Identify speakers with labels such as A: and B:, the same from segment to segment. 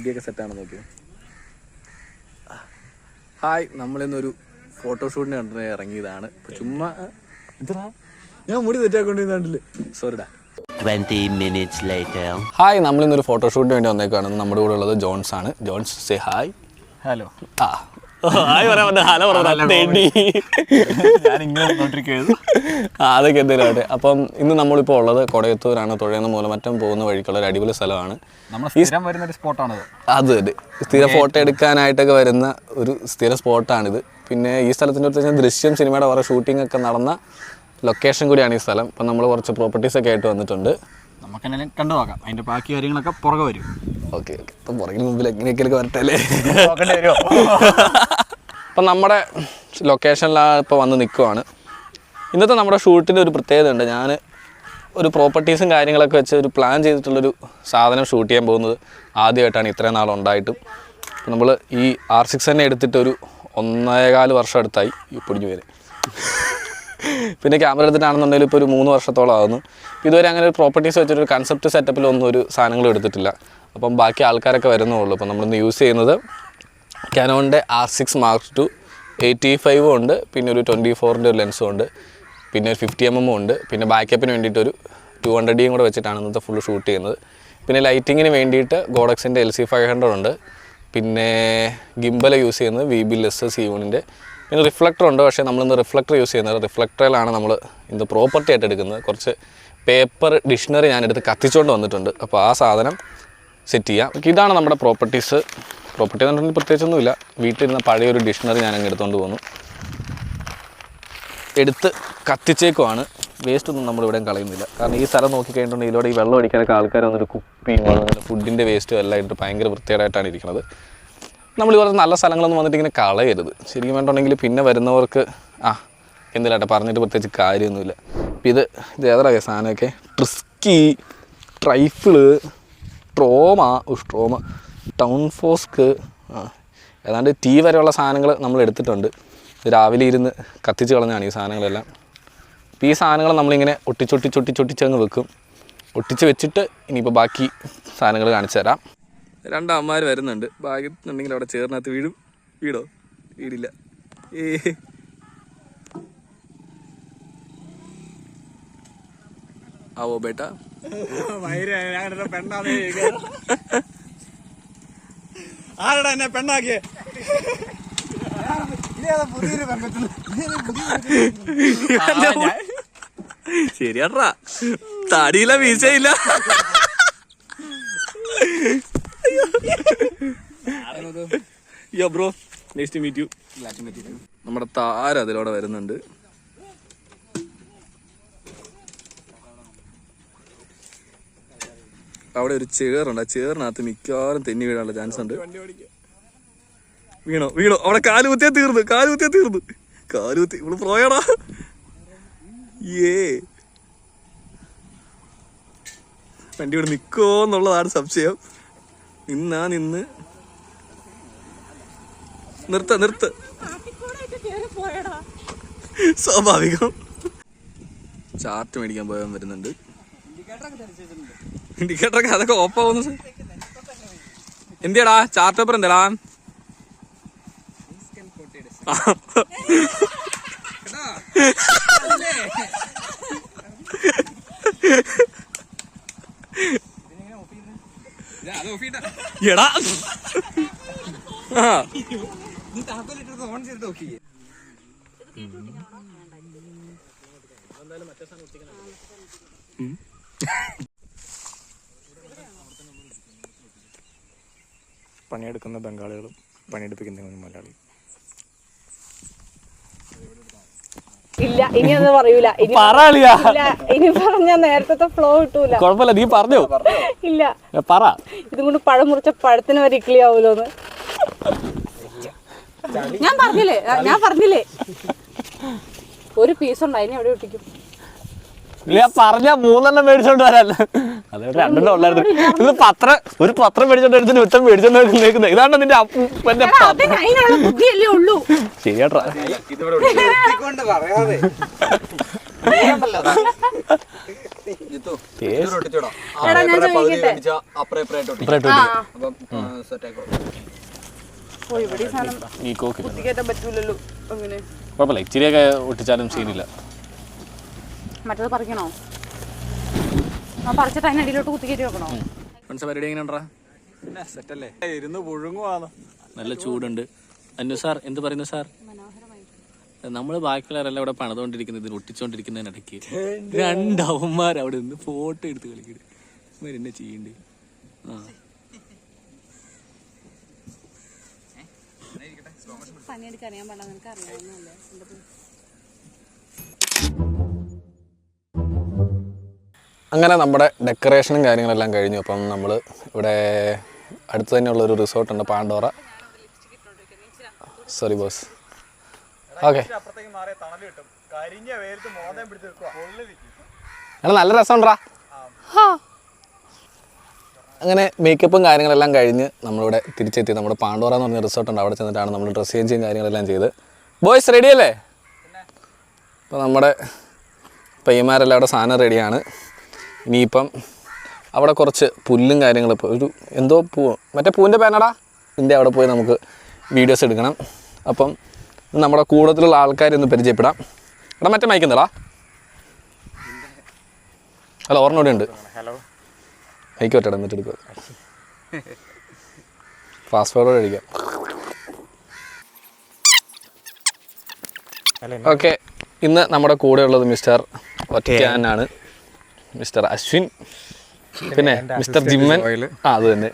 A: മുടിയൊക്കെ സെറ്റാണെന്ന് നോക്കിയോ. ഹായ്, നമ്മളിന്നൊരു ഫോട്ടോഷൂട്ടിന് കണ്ടിട്ട് ഇറങ്ങിയതാണ്. ചുമ്മാ എന്താ ഞാൻ മുടി തെറ്റാക്കൊണ്ടിരുന്നില്ലേ, സോറിടാ.
B: 20 minutes later.
A: ഹായ്, നമ്മളിന്നൊരു ഫോട്ടോഷൂട്ടിന് വേണ്ടി വന്നേക്കാണ്. നമ്മുടെ കൂടെ ഉള്ളത് ജോൺസ് ആണ്. Jones say hi.
C: ഹലോ.
A: അതൊക്കെ എന്തെങ്കിലും ആട്ടെ. അപ്പം ഇന്ന് നമ്മളിപ്പോൾ ഉള്ളത് കൊടയത്തൂരാണ്. തുഴയുന്ന മൂലമറ്റം പോകുന്ന വഴിക്കുള്ള ഒരു അടിപൊളി സ്ഥലമാണ്. അത് സ്ഥിരം ഫോട്ടോ എടുക്കാനായിട്ടൊക്കെ വരുന്ന ഒരു സ്ഥിര സ്പോട്ടാണിത്. പിന്നെ ഈ സ്ഥലത്തിൻ്റെ അടുത്ത് ദൃശ്യം സിനിമയുടെ കുറേ ഷൂട്ടിംഗ് ഒക്കെ നടന്ന ലൊക്കേഷൻ കൂടിയാണ് ഈ സ്ഥലം. അപ്പം നമ്മൾ കുറച്ച് പ്രോപ്പർട്ടീസൊക്കെ ആയിട്ട് വന്നിട്ടുണ്ട്.
C: നമുക്കെന്തായാലും കണ്ടു നോക്കാം. അതിൻ്റെ ബാക്കി കാര്യങ്ങളൊക്കെ പുറകെ വരും.
A: Okay okay. അപ്പം പുറകിന് മുമ്പിൽ എങ്ങനെയൊക്കെയൊക്കെ വരട്ടല്ലേ. അപ്പം നമ്മുടെ ലൊക്കേഷനിലാണ് ഇപ്പോൾ വന്ന് നിൽക്കുവാണ്. ഇന്നത്തെ നമ്മുടെ ഷൂട്ടിൻ്റെ ഒരു പ്രത്യേകത ഉണ്ട്. ഞാൻ ഒരു പ്രോപ്പർട്ടീസും കാര്യങ്ങളൊക്കെ വെച്ച് ഒരു പ്ലാൻ ചെയ്തിട്ടുള്ളൊരു സാധനം ഷൂട്ട് ചെയ്യാൻ പോകുന്നത് ആദ്യമായിട്ടാണ് ഇത്രയും നാളുണ്ടായിട്ടും. നമ്മൾ ഈ R6 തന്നെ എടുത്തിട്ടൊരു 1.25 വർഷം അടുത്തായി ഈ പൊടിഞ്ഞു പേര്. പിന്നെ ക്യാമറ എടുത്തിട്ടാണെന്നുണ്ടെങ്കിൽ ഇപ്പോൾ ഒരു 3 വർഷത്തോളം ആകുന്നു. ഇതുവരെ അങ്ങനെ ഒരു പ്രോപ്പർട്ടീസ് വെച്ചൊരു കൺസെപ്റ്റ് സെറ്റപ്പിലൊന്നും ഒരു സാധനങ്ങളും എടുത്തിട്ടില്ല. അപ്പം ബാക്കി ആൾക്കാരൊക്കെ വരുന്നുള്ളൂ. അപ്പം നമ്മളിന്ന് യൂസ് ചെയ്യുന്നത് കാനോണിൻ്റെ R6 Mark II 85 ഉണ്ട്, പിന്നെ ഒരു 24-ൻ്റെ ഒരു ലെൻസും ഉണ്ട്, പിന്നെ ഒരു 50mm ഉണ്ട്, പിന്നെ ബാക്കപ്പിന് വേണ്ടിയിട്ടൊരു 200D കൂടെ വെച്ചിട്ടാണ് ഇന്നത്തെ ഫുള്ള് ഷൂട്ട് ചെയ്യുന്നത്. പിന്നെ ലൈറ്റിങ്ങിന് വേണ്ടിയിട്ട് ഗോഡക്സിൻ്റെ LC500 ഉണ്ട്, പിന്നെ ഗിംബൽ യൂസ് ചെയ്യുന്നത് VBLS C1-ൻ്റെ, പിന്നെ റിഫ്ലക്ടർ ഉണ്ട്. പക്ഷേ നമ്മളിന്ന് റിഫ്ലക്ടർ യൂസ് ചെയ്യുന്നത് റിഫ്ലക്ടറിലാണ് നമ്മൾ ഇന്ന് പ്രോപ്പർട്ടി ആയിട്ട് എടുക്കുന്നത്. കുറച്ച് പേപ്പർ ഡിക്ഷണറി ഞാനെടുത്ത് കത്തിച്ചുകൊണ്ട് വന്നിട്ടുണ്ട്. അപ്പോൾ ആ സാധനം സെറ്റ് ചെയ്യാം. ഇതാണ് നമ്മുടെ പ്രോപ്പർട്ടീസ്. പ്രോപ്പർട്ടി എന്ന് പറഞ്ഞിട്ടുണ്ടെങ്കിൽ പ്രത്യേകിച്ചൊന്നുമില്ല. വീട്ടിലിരുന്ന പഴയൊരു ഡിക്ഷണറി ഞാനങ്ങ് എടുത്തുകൊണ്ട് പോകുന്നു. എടുത്ത് കത്തിച്ചേക്കുവാണ്. വേസ്റ്റൊന്നും നമ്മളിവിടെ കളയുന്നില്ല. കാരണം ഈ സ്ഥലം നോക്കിക്കഴിഞ്ഞിട്ടുണ്ടെങ്കിൽ ഇതിലൂടെ ഈ വെള്ളം അടിക്കാനൊക്കെ ആൾക്കാർ വന്നൊരു കുപ്പിയും അതുപോലെ ഫുഡിൻ്റെ വേസ്റ്റും എല്ലാം ഇട്ട് ഭയങ്കര വൃത്തികേടായിട്ടാണ് ഇരിക്കുന്നത്. നമ്മൾ കുറച്ച് നല്ല സ്ഥലങ്ങളൊന്നും വന്നിട്ട് ഇങ്ങനെ കളയരുത്. ശരിക്കും വേണ്ടിട്ടുണ്ടെങ്കിൽ പിന്നെ വരുന്നവർക്ക് എന്തിലാട്ടെ പറഞ്ഞിട്ട് പ്രത്യേകിച്ച് കാര്യമൊന്നുമില്ല. ഇത് ഏതാ സാധനമൊക്കെ ട്രിസ്കി, ട്രൈഫിള്, സ്ട്രോമ, ടൗൺ ഫോസ്ക്, ഏതാണ്ട് ടീ വരെയുള്ള സാധനങ്ങൾ നമ്മൾ എടുത്തിട്ടുണ്ട്. രാവിലെ ഇരുന്ന് കത്തിച്ച് കളഞ്ഞാണ് ഈ സാധനങ്ങളെല്ലാം. അപ്പോൾ ഈ സാധനങ്ങൾ നമ്മളിങ്ങനെ ഒട്ടിച്ചൊട്ടിച്ചങ്ങ് വെക്കും. ഒട്ടിച്ച് വെച്ചിട്ട് ഇനിയിപ്പോൾ ബാക്കി സാധനങ്ങൾ കാണിച്ചു തരാം. 2 അമ്മമാർ വരുന്നുണ്ട്. ഭാഗ്യത്തുണ്ടെങ്കിൽ അവിടെ ചേർന്നകത്ത് വീഴും. വീടോ? വീടില്ല. ആവോ ബേട്ടാ.
C: ആരടാ എന്നെ പെണ്ണാക്കിയേ?
A: ശരിയാട്ടാ, താടിയില്ല, വീഴ്ചയില്ല. Bro, nice to meet you. നമ്മുടെ താരം അതിലൂടെ വരുന്നുണ്ട്. അവിടെ ഒരു ചേറുണ്ട്. ആ ചേറിനകത്ത് മിക്കവാറും തെന്നി വീഴാനുള്ള ചാൻസ് ഉണ്ട്. വീണോ? അവിടെ കാലുകുത്തിയാ തീർന്നു. കാലുകുത്തി ഇവിടെ പോയടാ. വണ്ടി ഇവിടെ നിൽക്കുമോ എന്നുള്ളതാണ് സംശയം. നിന്ന് നിർത്ത്. സ്വാഭാവികം. ചാർട്ട് മേടിക്കാൻ പോയാൽ വരുന്നുണ്ട്. ഇൻഡിക്കേറ്ററൊക്കെ അതൊക്കെ ഓഫാവുന്നു. എന്തിയാടാ ചാർട്ട് പേപ്പർ എന്താടാ? എടാ
C: പണിയെടുക്കുന്ന ബംഗാളികളും പണിയെടുപ്പിക്കുന്ന മലയാളികളും.
D: ഇല്ല, ഇനി അത് പറയൂല. ഇനി പറഞ്ഞ നേരത്തെ ഫ്ലോ കിട്ടൂല.
A: കുഴപ്പമില്ല, നീ പറഞ്ഞോ.
D: ഇല്ല
A: പറ.
D: ഇതും കൊണ്ട് പഴം മുറിച്ച പഴത്തിന് വരെ ഇക്ലി ആവൂലോന്ന് ഞാൻ പറഞ്ഞില്ലേ. ഒരു പീസ് ഉണ്ട്, അതിനെ എവിടെ ഒട്ടിക്കും?
A: പറഞ്ഞ 3 മേടിച്ചോണ്ട് വരാല്ല. അതെ, 2 ഉള്ളായിരുന്നു. ഒരു പത്രം മേടിച്ചോണ്ട് എടുത്തിന് വിത്തം മേടിച്ചോണ്ട് നിൽക്കുന്നത്. ഇതാണ് നിന്റെ
D: ബുദ്ധിയല്ലേ ഉള്ളൂ.
A: ശരിയാട്ടാ.
D: എടാ ഞാൻ ചോദിക്കട്ടെ ഓ ഇവിടെ ഈ സാധനം
A: ഈ കോക്കില്ല
D: കുത്തിക്കേറ്റാൻ പറ്റൂലല്ലോ അങ്ങനെ
A: കുഴപ്പമില്ല, ഇച്ചിരിയൊക്കെ ഒട്ടിച്ചാലും സീനില്ല.
D: മറ്റത് പറിക്കണോ? ആ പറിച്ചിട്ട് അതിനടിയിലോട്ട് കുത്തിക്കേറ്റി വെക്കണോ?
A: പരിപാടി എങ്ങനെയുണ്ടാ?
C: സെറ്റല്ലേ ഇരുന്ന് പുഴുങ്ങുവാന്ന്.
A: നല്ല ചൂടുണ്ട്. അന്നു സാർ എന്ത് പറയുന്നു സാർ? നമ്മൾ ബാക്കിയുള്ളവരെല്ലാം ഇവിടെ പണിതുകൊണ്ടിരിക്കുന്നതിന് ഒട്ടിച്ചുകൊണ്ടിരിക്കുന്നതിനിടയ്ക്ക് രണ്ടവന്മാർ അവിടെ നിന്ന് ഫോട്ടോ എടുത്ത് കളിക്കരുത്. എന്നെ ചെയ്യണ്ടേ? ആ
D: പണിയെടുക്കാൻ അറിയാൻ പാടില്ല, നിനക്ക് അറിയാവുന്നല്ലേ.
A: അങ്ങനെ നമ്മുടെ ഡെക്കറേഷനും കാര്യങ്ങളെല്ലാം കഴിഞ്ഞു. അപ്പം നമ്മൾ ഇവിടെ അടുത്ത് തന്നെയുള്ളൊരു റിസോർട്ടുണ്ട്, പാണ്ടോറ. Sorry boss. ഓക്കെ, നല്ല രസമുണ്ടാ. അങ്ങനെ മേക്കപ്പും കാര്യങ്ങളെല്ലാം കഴിഞ്ഞ് നമ്മളിവിടെ തിരിച്ചെത്തി. നമ്മുടെ പാണ്ടോറ എന്ന് പറഞ്ഞ റിസോർട്ടുണ്ട്, അവിടെ ചെന്നിട്ടാണ് നമ്മൾ ഡ്രസ് ചേഞ്ചും കാര്യങ്ങളെല്ലാം ചെയ്ത്. ബോയ്സ് റെഡി അല്ലേ? അപ്പോൾ നമ്മുടെ പയ്യന്മാരെല്ലാം അവിടെ സാധനം റെഡിയാണ്. ഇനിയിപ്പം അവിടെ കുറച്ച് പുല്ലും കാര്യങ്ങളും, ഇപ്പോൾ ഒരു എന്തോ പൂവ്, മറ്റേ പൂവിൻ്റെ പേനടാ, ഇതിൻ്റെ അവിടെ പോയി നമുക്ക് വീഡിയോസ് എടുക്കണം. അപ്പം നമ്മുടെ കൂട്ടത്തിലുള്ള ആൾക്കാരൊന്ന് പരിചയപ്പെടാം. എടാ മറ്റേ മയക്കുന്നടാ, അല്ല ഓർമ്മയോടെ ഉണ്ട്. മൈക്ക് പറ്റടാ, എന്നിട്ട് എടുക്കുക. ഫാസ്റ്റ് ഫോർവേഡ് അടിക്കാം. ഓക്കെ, ഇന്ന് നമ്മുടെ കൂടെ ഉള്ളത് മിസ്റ്റർ ഒറ്റയാനാണ്, മിസ്റ്റർ അശ്വിൻ, പിന്നെ മിസ്റ്റർ ജിമ്മൻ. ആ അത് തന്നെ.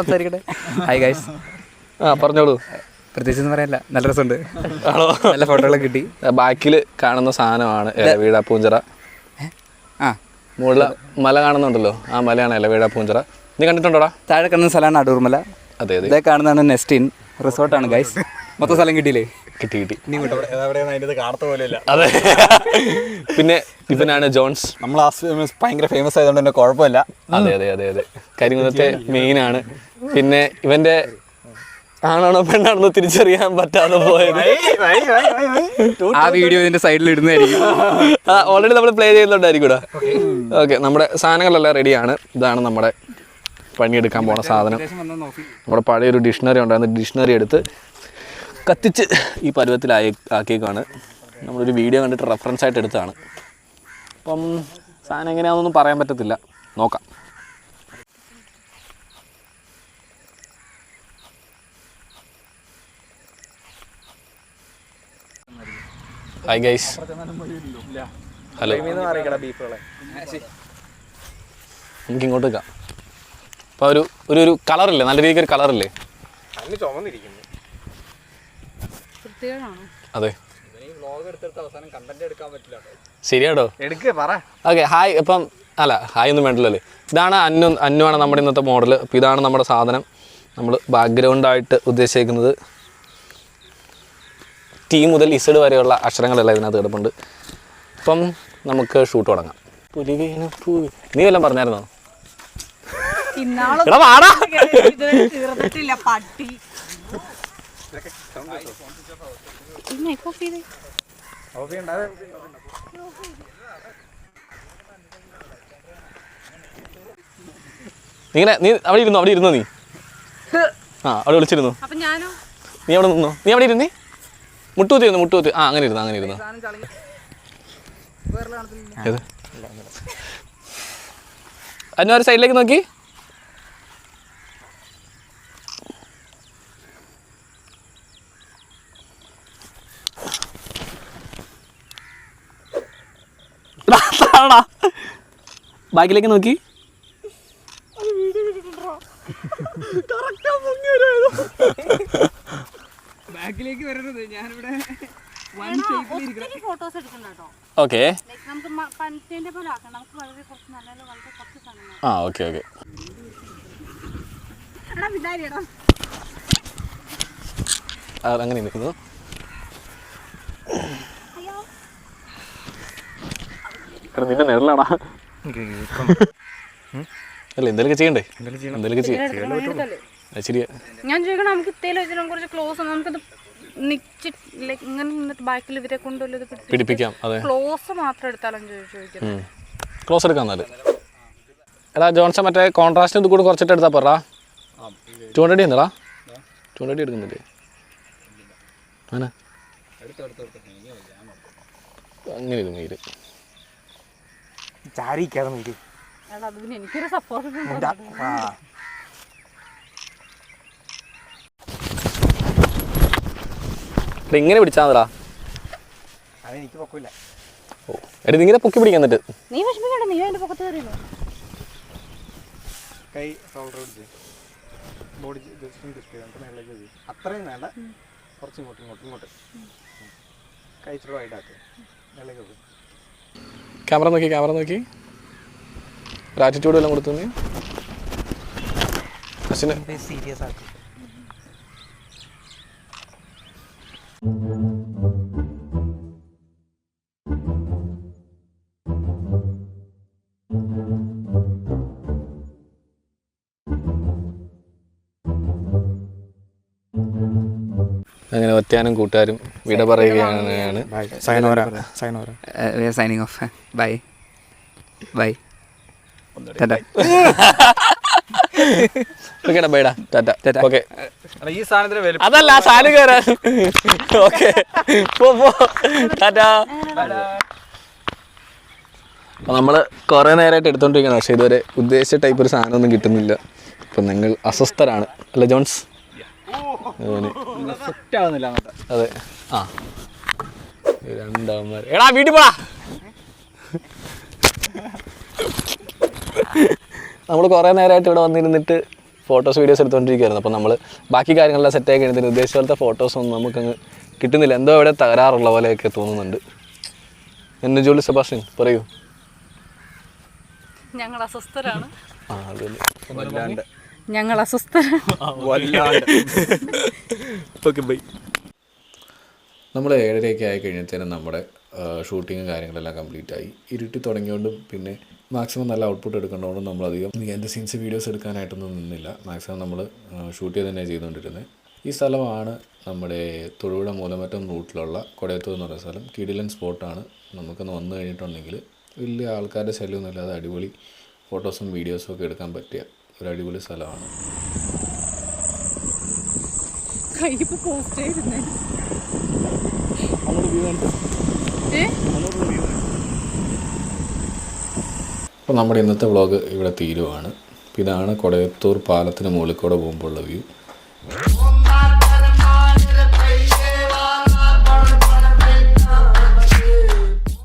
E: സംസാരിക്കട്ടെ. Hi guys.
A: ആ പറഞ്ഞോളൂ.
E: പ്രത്യേകിച്ചൊന്നും പറയാനില്ല, നല്ല രസമുണ്ട്.
A: ആണോ?
E: നല്ല ഫോട്ടോകളൊക്കെ കിട്ടി.
A: ബാക്കിൽ കാണുന്ന സാധനമാണ് ഇലവീഴ പൂഞ്ചിറ.
E: ആ
A: മുകളിൽ മല കാണുന്നുണ്ടല്ലോ, ആ മലയാണ് ഇലവീഴ പൂഞ്ചിറ. നീ കണ്ടിട്ടുണ്ടോടാ?
E: താഴെ കാണുന്ന സ്ഥലമാണ് അടൂർമല.
A: അതെ അതെ.
E: ഇതേ കാണുന്നതാണ് നെസ്റ്റ് ഇൻ റിസോർട്ടാണ് ഗൈസ്. മൊത്തം സ്ഥലം കിട്ടിയില്ലേ?
A: കിട്ടി കിട്ടി.
C: കാണത്ത പോലെയല്ല.
A: അതെ. പിന്നെ ഇവനാണ് ജോൺസ്.
C: നമ്മൾ ഭയങ്കര ഫേമസ് ആയതുകൊണ്ട് തന്നെ കുഴപ്പമില്ല.
A: അതെ അതെ അതെ അതെ. കരിങ്കുന്നത്തെ മെയിനാണ്. പിന്നെ ഇവന്റെ ആണാണോ പെണ്ണാണെന്നോ തിരിച്ചറിയാൻ പറ്റാതെ പോയത്.
E: ആ വീഡിയോ ഇതിന്റെ സൈഡിൽ ഇടുന്നതായിരിക്കും.
A: ഓൾറെഡി നമ്മൾ പ്ലേ ചെയ്യുന്നുണ്ടായിരിക്കും ഇവിടെ. ഓക്കെ, നമ്മുടെ സാധനങ്ങളെല്ലാം റെഡിയാണ്. ഇതാണ് നമ്മുടെ പണിയെടുക്കാൻ പോണ സാധനം. നമ്മുടെ പഴയൊരു ഡിക്ഷണറി ഉണ്ടായിരുന്നു, ഡിക്ഷണറി എടുത്ത് കത്തിച്ച് ഈ പരുവത്തിലാക്കിയേക്കാണ്. നമ്മളൊരു വീഡിയോ കണ്ടിട്ട് റെഫറൻസ് ആയിട്ട് എടുത്തതാണ്. അപ്പം സാധനം എങ്ങനെയാണെന്നൊന്നും പറയാൻ പറ്റത്തില്ല, നോക്കാം. Hi guys. ഹലോ, നമുക്ക് ഇങ്ങോട്ട് വെക്കാം. അപ്പോൾ ഒരു കളറില്ലേ, നല്ല രീതിക്ക് ഒരു കളറില്ലേ? അതെ ശരിയാടോ. Okay, hi. അപ്പം അല്ല ഹായ് ഒന്നും വേണ്ടല്ലോ. ഇതാണ് അന്നുവാണ് നമ്മുടെ ഇന്നത്തെ മോഡൽ. അപ്പോൾ ഇതാണ് നമ്മുടെ സാധനം. നമ്മൾ ബാക്ക്ഗ്രൗണ്ടായിട്ട് ഉദ്ദേശിക്കുന്നത് ടി മുതൽ ഇസഡ് വരെയുള്ള അക്ഷരങ്ങളെല്ലാം ഇതിനകത്ത് കിടപ്പുണ്ട്. അപ്പം നമുക്ക് ഷൂട്ട് തുടങ്ങാം. നീ വല്ലതും പറഞ്ഞായിരുന്നോ?
D: പട്ടി
A: നീ അവിടെ ഇരുന്നോ നീ? ആ അവിടെ വിളിച്ചിരുന്നു. നീ അവിടെ നിന്നോ? നീ അവിടെ ഇരുന്നേ. മുട്ടുകുത്തി. ആ അങ്ങനെ ഇരുന്നു. ഏത് അന്നു ഒരു സൈഡിലേക്ക് നോക്കി. ബാക്കിലേക്ക് നോക്കി.
E: ബാക്കിലേക്ക് വരരുത്, ഞാനിവിടെ
D: ഫോട്ടോസ് എടുക്കണ്ടോ?
A: ഓക്കെ. ആ ഓക്കെ. അങ്ങനെ നിൽക്കുന്നു. നിന്റെ നേരിലാടാ. അല്ല എന്തെങ്കിലും ചെയ്യണ്ടേ? എന്തെങ്കിലും ചെയ്യാം. ശരിയാ.
D: ഞാൻ ചോദിക്കണം, നമുക്ക് ഇത്തേലും കുറച്ച് ക്ലോസ് നമുക്കത് ഇങ്ങനെ നിന്നിട്ട് ബാക്കിൽ ഇവരെ കൊണ്ടുള്ളത്
A: പിടിപ്പിക്കാം. അതെ,
D: ക്ലോസ് മാത്രം എടുത്താലും ചോദിക്കുന്നത്.
A: ക്ലോസ് എടുക്കാം. എന്നാല് എടാ ജോൺസൺ, മറ്റേ കോൺട്രാസ്റ്റ് ഇത് കൂടെ കുറച്ചിട്ട് എടുത്താൽ പറ. 200 എന്നടാ, 200 എടുക്കുന്നില്ലേ? അങ്ങനെ അങ്ങനെ ഇത് മീര്
D: എനിക്കൊരു സപ്പോർട്ട്
A: ഇങ്ങനെ പിടിച്ചാൽ
C: എനിക്ക് പൊക്കില്ല.
A: ഓ എടി ഇങ്ങനെ പൊക്കി പിടിക്കാൻ എന്നിട്ട്
D: നീ വിഷമിക്കണ്ട, നീ അതിന്റെ പൊക്കത്ത് കയറിയല്ലോ.
C: കൈ ഷോൾഡർ പിടിച്ച് ബോഡി അത്രയും വേണ്ട, കുറച്ച് ഇങ്ങോട്ട് കൈ ഇച്ചിരി വൈഡാക്ക്.
A: ക്യാമറ നോക്കി ഒരു ആറ്റിറ്റ്യൂഡ് എല്ലാം കൊടുത്തു. നീ
C: സീരിയസ് ആക്കി.
A: അങ്ങനെ ഒറ്റയാനും കൂട്ടുകാരും വിട പറയുകയാണ്.
E: Signing off. Bye bye.
A: ഓക്കേടാ, ബൈഡാ, ടാറ്റ. ഓക്കെ,
C: ഈ സാധനത്തിന് വലുപ്പം
A: അതല്ല സാധനം കയറാൻ. ഓക്കെ, ടാറ്റ. അപ്പോൾ നമ്മൾ കുറേ നേരമായിട്ട് എടുത്തോണ്ടിരിക്കണം, പക്ഷേ ഇതുവരെ ഉദ്ദേശിച്ച ടൈപ്പ് ഒരു സാധനമൊന്നും കിട്ടുന്നില്ല. അപ്പം നിങ്ങൾ അസ്വസ്ഥരാണ് അല്ലേ ജോൺസ്?
C: സെറ്റ് ആവുന്നില്ല അങ്ങോട്ട്.
A: അതെ. ആ രണ്ടാമത് എടാ വീട്ടിൽ പോടാ. നമ്മൾ കുറേ നേരമായിട്ട് ഇവിടെ വന്നിരുന്നിട്ട് ഫോട്ടോസ് വീഡിയോസ് എടുത്തുകൊണ്ടിരിക്കുകയായിരുന്നു. അപ്പോൾ നമ്മൾ ബാക്കി കാര്യങ്ങളെല്ലാം സെറ്റാക്കി കഴിഞ്ഞിട്ട് ഉദ്ദേശിച്ച പോലത്തെ ഫോട്ടോസൊന്നും നമുക്കങ്ങ് കിട്ടുന്നില്ല. എന്തോ ഇവിടെ തകരാറുള്ള പോലെയൊക്കെ തോന്നുന്നുണ്ട്. എന്നെ ജോലി സെബാസ്റ്റ്യൻ പറയൂ.
D: ഞങ്ങൾ അസ്വസ്ഥരാണ്.
A: ആ അതല്ലേ,
D: ഞങ്ങൾ അസ്വസ്ഥരാണ്.
A: Okay bye. നമ്മൾ 7:30 ആയി കഴിഞ്ഞത്തേനും നമ്മുടെ ഷൂട്ടിങ്ങും കാര്യങ്ങളെല്ലാം കംപ്ലീറ്റ് ആയി. ഇരുട്ടി തുടങ്ങിയോണ്ടും പിന്നെ മാക്സിമം നല്ല ഔട്ട്പുട്ട് എടുക്കേണ്ടതുകൊണ്ടും നമ്മളധികം എൻ്റെ സീൻസ് വീഡിയോസ് എടുക്കാനായിട്ടൊന്നും നിന്നില്ല. മാക്സിമം നമ്മൾ ഷൂട്ട് ചെയ്ത് തന്നെ ചെയ്തുകൊണ്ടിരുന്നത്. ഈ സ്ഥലമാണ് നമ്മുടെ തൊടുപുഴ മൂലമറ്റം റൂട്ടിലുള്ള കൊടയത്തൂർ എന്ന് പറയുന്ന സ്ഥലം. കിടിലൻ സ്പോട്ടാണ്. നമുക്കൊന്ന് വന്നു കഴിഞ്ഞിട്ടുണ്ടെങ്കിൽ വലിയ ആൾക്കാരുടെ ശല്യമൊന്നും ഇല്ലാതെ അടിപൊളി ഫോട്ടോസും വീഡിയോസും ഒക്കെ എടുക്കാൻ പറ്റിയ ഒരു അടിപൊളി സ്ഥലമാണ്. അപ്പോൾ നമ്മുടെ ഇന്നത്തെ വ്ളോഗ് ഇവിടെ തീരുവാണ്. ഇതാണ് കൊടയത്തൂർ പാലത്തിന് മുകളിൽ കൂടെ പോകുമ്പോൾ ഉള്ള വ്യൂ.